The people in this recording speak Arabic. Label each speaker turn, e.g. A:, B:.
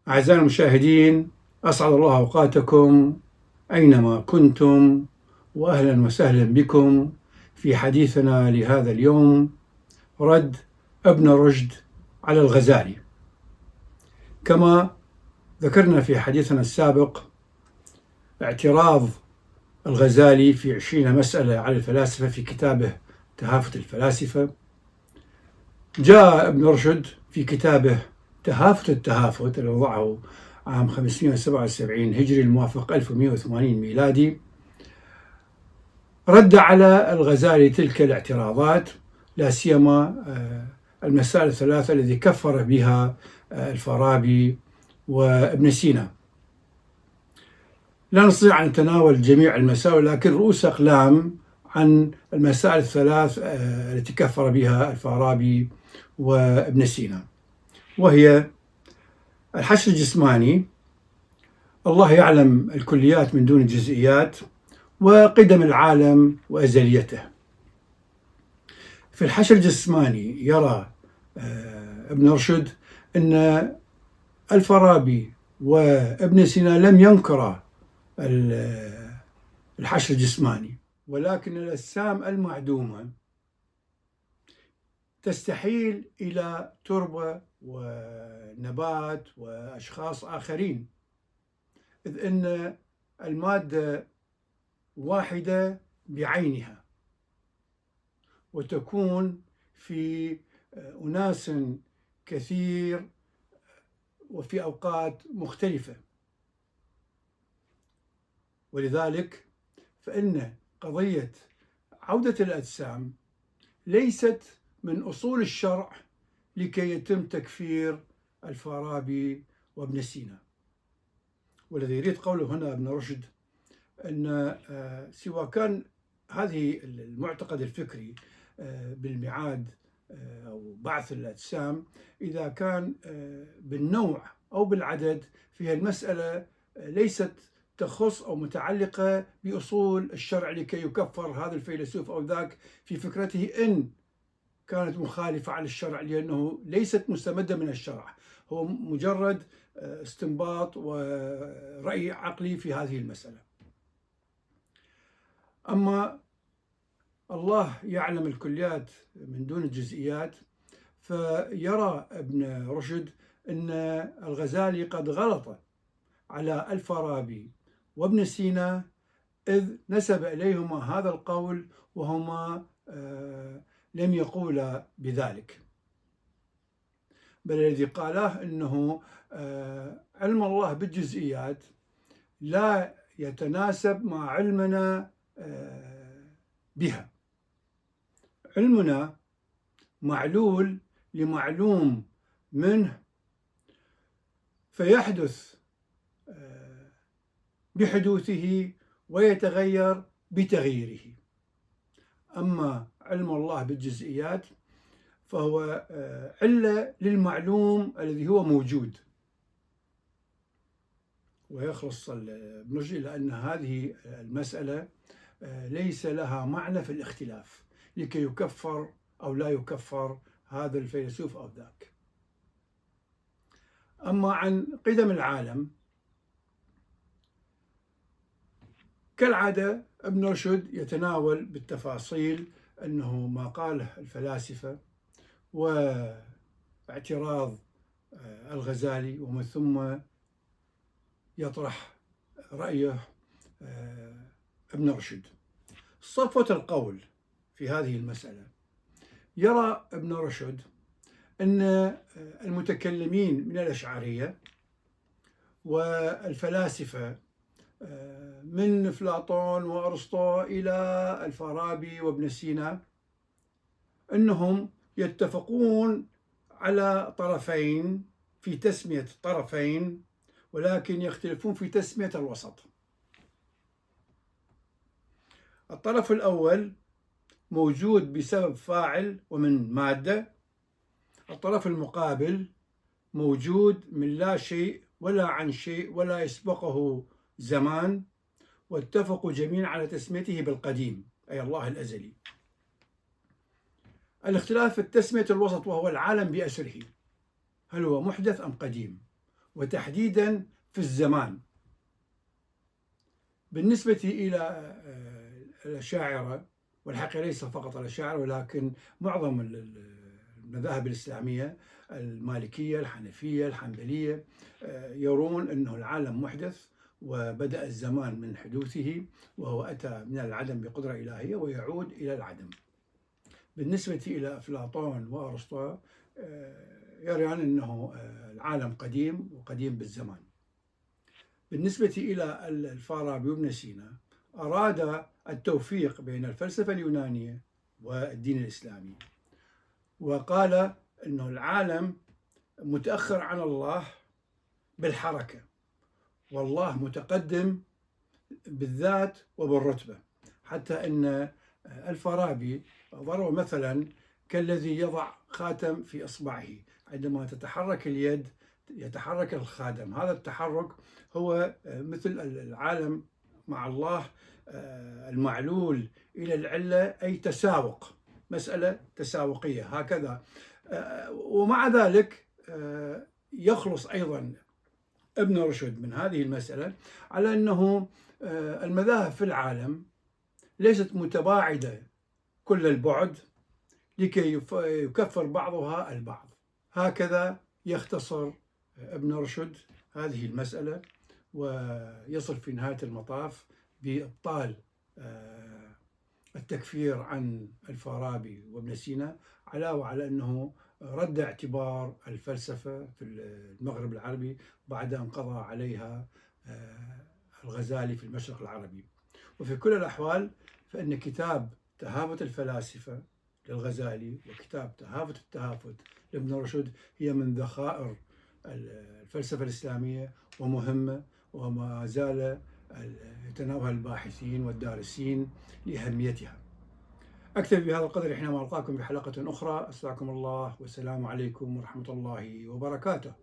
A: أعزائي المشاهدين، أسعد الله أوقاتكم أينما كنتم، وأهلا وسهلا بكم في حديثنا لهذا اليوم، رد ابن رشد على الغزالي. كما ذكرنا في حديثنا السابق اعتراض الغزالي في 20 مسألة على الفلاسفة في كتابه تهافت الفلاسفة. جاء ابن رشد في كتابه تهافت التهافت الذي وضعه عام 577 هجري الموافق 1180 ميلادي، رد على الغزالي تلك الاعتراضات، لا سيما المسائل الثلاثة التي كفر بها الفارابي وابن سينا. لا نستطيع أن نتناول جميع المسائل، لكن رؤوس أقلام عن المسائل الثلاث التي كفر بها الفارابي وابن سينا، وهي الحشر الجسماني، الله يعلم الكليات من دون الجزئيات، وقدم العالم وأزليته. في الحشر الجسماني يرى ابن رشد أن الفارابي وابن سينا لم ينكرا الحشر الجسماني، ولكن الأجسام المعدومة تستحيل إلى تربة ونبات وأشخاص آخرين، إذ أن المادة واحدة بعينها، وتكون في أناس كثير وفي أوقات مختلفة. ولذلك فإن قضية عودة الأجسام ليست من أصول الشرع لكي يتم تكفير الفارابي وابن سينا. والذي يريد قوله هنا ابن رشد أن سواء كان هذه المعتقد الفكري بالميعاد أو بعث الأجسام، إذا كان بالنوع أو بالعدد، فهي المسألة ليست تخص أو متعلقة بأصول الشرع لكي يكفر هذا الفيلسوف أو ذاك في فكرته إن كانت مخالفة على الشرع، لأنه ليست مستمدة من الشرع، هو مجرد استنباط ورأي عقلي في هذه المسألة. أما الله يعلم الكليات من دون الجزئيات، فيرى ابن رشد أن الغزالي قد غلط على الفارابي وابن سينا، إذ نسب إليهما هذا القول وهما لم يقولا بذلك، بل الذي قاله أنه علم الله بالجزئيات لا يتناسب مع علمنا بها. علمنا معلول لمعلوم منه، فيحدث بحدوثه ويتغير بتغييره. أما علم الله بالجزئيات فهو علة للمعلوم الذي هو موجود. ويخلص ابن رشد إلى أن هذه المسألة ليس لها معنى في الاختلاف لكي يكفر أو لا يكفر هذا الفيلسوف أو ذاك. أما عن قدم العالم، كالعادة ابن رشد يتناول بالتفاصيل أنه ما قاله الفلاسفة واعتراض الغزالي، ومن ثم يطرح رأيه ابن رشد. صفوة القول في هذه المسألة، يرى ابن رشد أن المتكلمين من الأشعرية والفلاسفة من أفلاطون وأرسطو إلى الفارابي وابن سينا أنهم يتفقون على طرفين في تسمية طرفين، ولكن يختلفون في تسمية الوسط. الطرف الأول موجود بسبب فاعل ومن مادة، الطرف المقابل موجود من لا شيء ولا عن شيء ولا يسبقه زمان، واتفقوا جميعا على تسميته بالقديم أي الله الأزلي. الاختلاف في تسمية الوسط وهو العالم بأسره، هل هو محدث أم قديم؟ وتحديدا في الزمان. بالنسبة إلى الأشاعرة، والحقيقة ليس فقط الأشاعرة ولكن معظم المذاهب الإسلامية، المالكية، الحنفية، الحنبلية، يرون أنه العالم محدث وبدأ الزمان من حدوثه، وهو أتى من العدم بقدرة إلهية ويعود إلى العدم. بالنسبة إلى أفلاطون وأرسطو يريان أنه العالم قديم وقديم بالزمان. بالنسبة إلى الفارابي وابن سينا أراد التوفيق بين الفلسفة اليونانية والدين الإسلامي، وقال أنه العالم متأخر عن الله بالحركة، والله متقدم بالذات وبالرتبة، حتى أن الفارابي ضرب مثلا كالذي يضع خاتم في إصبعه، عندما تتحرك اليد يتحرك الخاتم. هذا التحرك هو مثل العالم مع الله المعلول إلى العلة، أي تساوق، مسألة تساوقية هكذا. ومع ذلك يخلص أيضا ابن رشد من هذه المسألة على أنه المذاهب في العالم ليست متباعدة كل البعد لكي يكفر بعضها البعض. هكذا يختصر ابن رشد هذه المسألة، ويصل في نهاية المطاف بإبطال التكفير عن الفارابي وابن سينا، علاوة على أنه رد اعتبار الفلسفة في المغرب العربي بعد أن قضى عليها الغزالي في المشرق العربي. وفي كل الأحوال فإن كتاب تهافت الفلاسفة للغزالي وكتاب تهافت التهافت لابن رشد هي من ذخائر الفلسفة الإسلامية ومهمة، وما زال يتناولها الباحثين والدارسين لأهميتها. أكتفي بهذا القدر حينما ألقاكم بحلقة أخرى. أستودعكم الله والسلام عليكم ورحمة الله وبركاته.